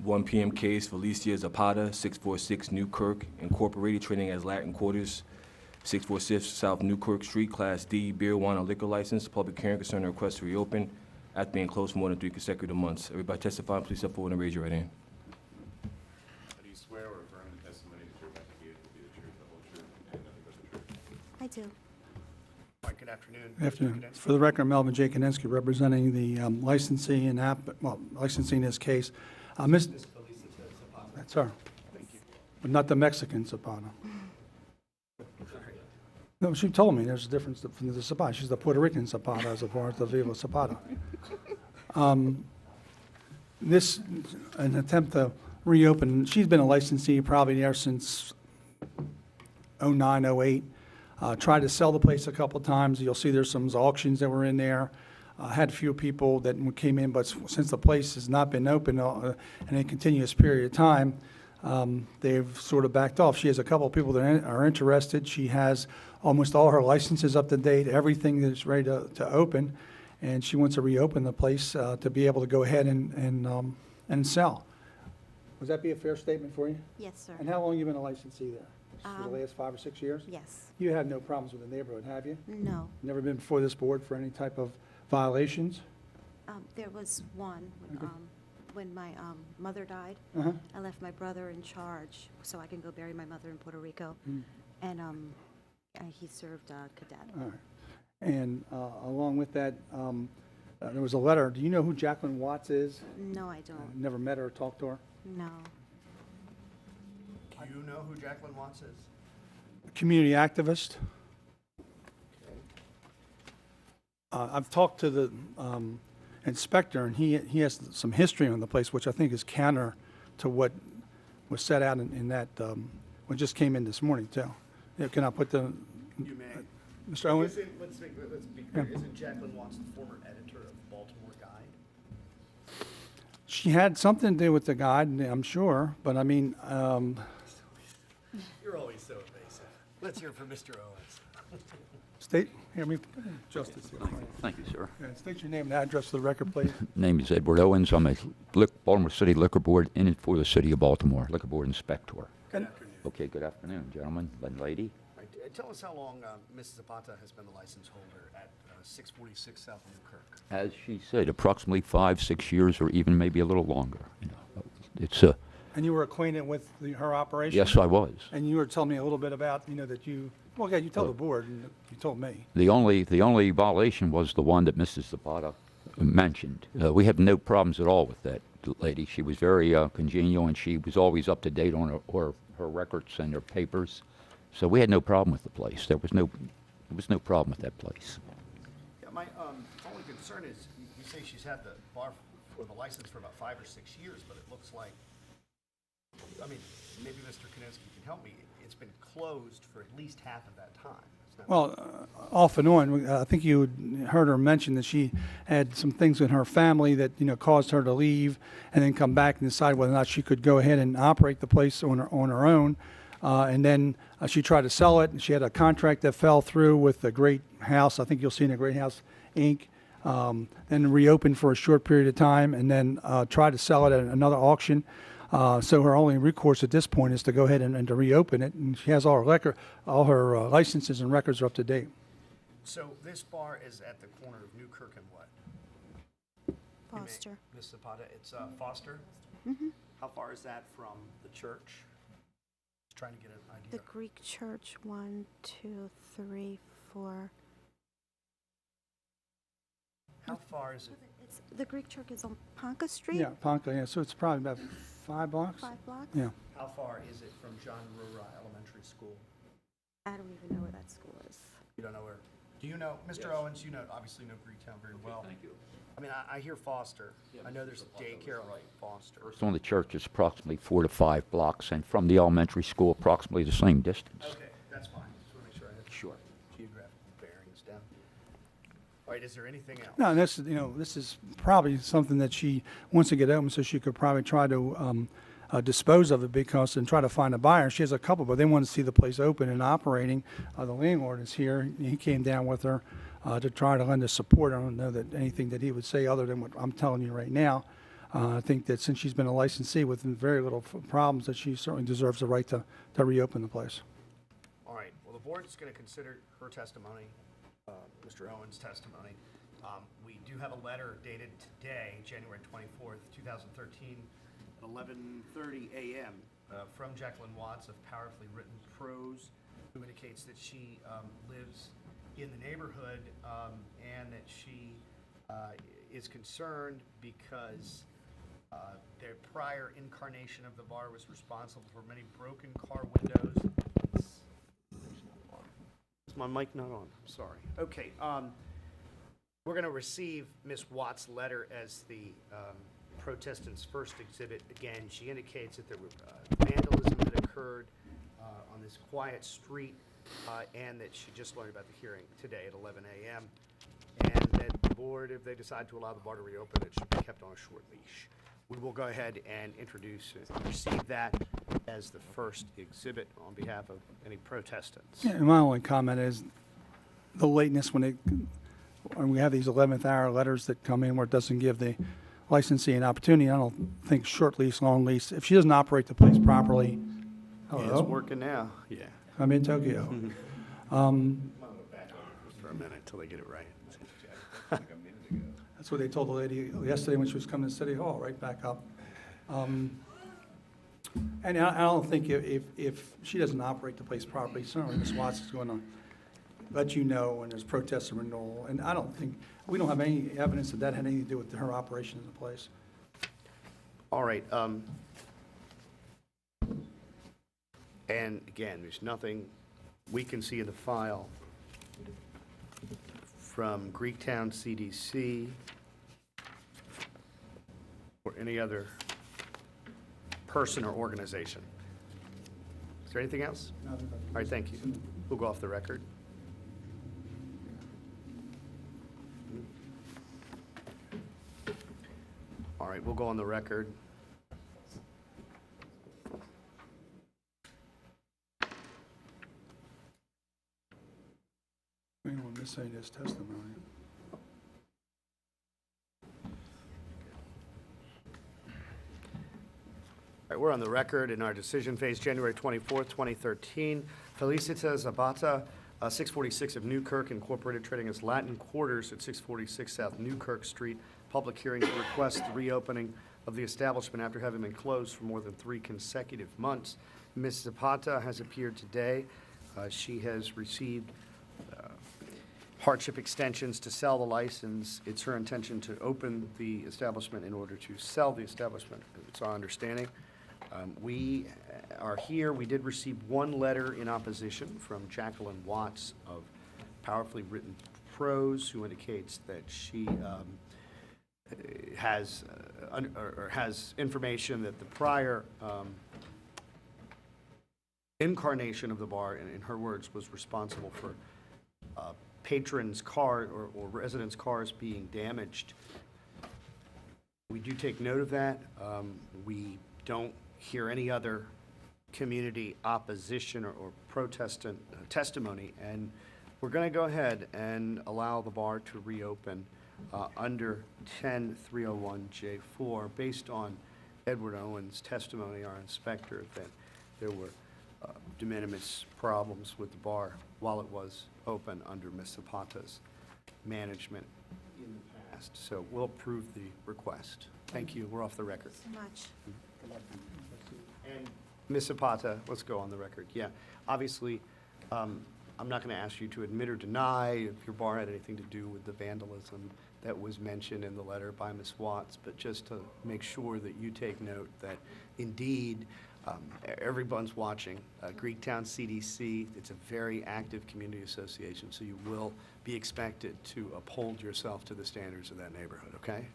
1 p.m. case Felicia Zapata, 646 Newkirk, Incorporated, trading as Latin Quarters, 646 South Newkirk Street, Class D, beer, wine, or liquor license. Public hearing concerning a request to reopen after being closed for more than 3 consecutive months. Everybody testifying, please step forward and raise your right hand. Do you swear or affirm the testimony that you're about to give will be the truth, the whole truth, and nothing but the truth? I do. All right, good afternoon. Good afternoon. For the record, Melvin J. Kaninsky, representing the licensee and licensing this case. Miss Felicia Zapata. That's her. Thank you. But not the Mexican Zapata. No, she told me there's a difference from the Zapata. She's the Puerto Rican Zapata as opposed to Viva Zapata. This, an attempt to reopen, she's been a licensee probably there since 09, 08. Tried to sell the place a couple times. You'll see there's some auctions that were in there. Had a few people that came in, but since the place has not been open in a continuous period of time, they've sort of backed off. She has a couple of people that are interested. She has almost all her licenses up to date, everything that's ready to open, and she wants to reopen the place to be able to go ahead and sell. Would that be a fair statement for you? Yes, sir. And how long have you been a licensee there? For the last 5 or 6 years? Yes. You have no problems with the neighborhood, have you? No. Never been before this board for any type of violations? There was one when my mother died. Uh-huh. I left my brother in charge so I can go bury my mother in Puerto Rico. And he served cadet. All right. And along with that, there was a letter. Do you know who Jacqueline Watts is? No, I don't. Never met her or talked to her? No. Do you know who Jacqueline Watts is? Community activist. I've talked to the inspector, and he has some history on the place, which I think is counter to what was set out in that, what just came in this morning, too. Yeah, can I put the, You may. Mr. Owens? Let's be clear. Isn't Jacqueline Watts the former editor of Baltimore Guide? She had something to do with the guide, I'm sure, but I mean, You're always so evasive. Let's hear from Mr. Owens. state, hear me, Justice. Here. Thank you, sir. Yeah, state your name and address for the record, please. Name is Edward Owens. I'm a Baltimore City Liquor Board in and for the City of Baltimore, Liquor Board Inspector. Good afternoon. Okay, good afternoon, gentlemen and lady. All right, tell us how long Mrs. Zapata has been the license holder at 646 South Newkirk. As she said, approximately 5, 6 years, or even maybe a little longer. You know, it's And you were acquainted with her operation? yes, I was. And you were telling me a little bit about, that you, well, yeah, you told the board, and you told me. The only violation was the one that Mrs. Zapata mentioned. We have no problems at all with that lady. She was very congenial, and she was always up to date on her records and her papers. So we had no problem with the place. There was no problem with that place. Yeah, my only concern is you say she's had the bar or the license for about 5 or 6 years, but it looks like, I mean, maybe Mr. Kaninsky can help me. It's been closed for at least half of that time. Well, off and on, I think you heard her mention that she had some things in her family that, caused her to leave and then come back and decide whether or not she could go ahead and operate the place on her own. And then she tried to sell it, and she had a contract that fell through with the Great House. I think you'll see in the Great House, Inc. Then reopened for a short period of time, and then tried to sell it at another auction. So her only recourse at this point is to go ahead and to reopen it, and she has all her licenses and records are up to date. So this bar is at the corner of Newkirk and what? Foster. Miss Zapata, it's Foster? How far is that from the church? Just trying to get an idea. The Greek church, 1, 2, 3, 4. How far is it? The Greek church is on Ponca Street? Yeah, Ponca, yeah, so it's probably about 5 blocks? 5 blocks? Yeah. How far is it from John Rura Elementary School? I don't even know where that school is. You don't know where? Do you know, Mr. Owens, you obviously know Greektown very well. Thank you. I mean, I hear Foster. I know there's a daycare on Foster. First on the church is approximately 4 to 5 blocks, and from the elementary school, approximately the same distance. Okay, that's fine. Just want to make sure I have Sure. geographic bearings down. All right, is there anything else? No, this is probably something that she wants to get open so she could probably try to dispose of it and try to find a buyer. She has a couple, but they want to see the place open and operating. The landlord is here. He came down with her to try to lend us support. I don't know that anything that he would say other than what I'm telling you right now. I think that since she's been a licensee with very little problems, that she certainly deserves the right to reopen the place. All right, well, the board is going to consider her testimony, Mr. Owen's testimony. We do have a letter dated today, January 24th, 2013, at 11:30 a.m. From Jacqueline Watts of Powerfully Written Prose, who indicates that she lives in the neighborhood and that she is concerned because their prior incarnation of the bar was responsible for many broken car windows. Is my mic not on? I'm sorry. Okay, we're going to receive Ms. Watt's letter as the protestant's first exhibit. Again, she indicates that there was vandalism that occurred on this quiet street and that she just learned about the hearing today at 11 a.m. and that the board, if they decide to allow the bar to reopen, it should be kept on a short leash. We will go ahead and introduce and receive that as the first exhibit on behalf of any protestants. Yeah, and my only comment is the lateness when we have these 11th hour letters that come in where it doesn't give the licensee an opportunity. I don't think short lease, long lease. If she doesn't operate the place properly, It's hello, working now. Yeah. I'm in Tokyo. For a minute until they get it right. That's what they told the lady yesterday when she was coming to City Hall, right back up. And I don't think if she doesn't operate the place properly, certainly Ms. Watts is going to let you know when there's protest or renewal. And I don't think, we don't have any evidence that had anything to do with her operation of the place. All right. And again, there's nothing we can see in the file from Greektown CDC or any other person or organization. Is there anything else? No, All right, thank you. We'll go off the record. All right, we'll go on the record. Anyone missing his testimony? All right, we're on the record in our decision phase, January 24th, 2013. Felicita Zapata, 646 of Newkirk, Incorporated, trading as Latin Quarters at 646 South Newkirk Street. Public hearing to request the reopening of the establishment after having been closed for more than 3 consecutive months. Ms. Zapata has appeared today. She has received hardship extensions to sell the license. It's her intention to open the establishment in order to sell the establishment. It's our understanding. We are here. We did receive one letter in opposition from Jacqueline Watts of Powerfully Written Prose, who indicates that she has information that the prior incarnation of the bar, in her words, was responsible for patrons' car or residents' cars being damaged. We do take note of that. We don't hear any other community opposition or protestant testimony, and we're going to go ahead and allow the bar to reopen under 10301J4 based on Edward Owen's testimony, our inspector, that there were de minimis problems with the bar while it was open under Ms. Zapata's management in the past. So we'll approve the request. Thank you. We're off the record. So much. And Ms. Zapata, let's go on the record. Yeah, obviously, I'm not going to ask you to admit or deny if your bar had anything to do with the vandalism that was mentioned in the letter by Ms. Watts, but just to make sure that you take note that indeed everyone's watching. Greektown CDC, it's a very active community association, so you will be expected to uphold yourself to the standards of that neighborhood, okay?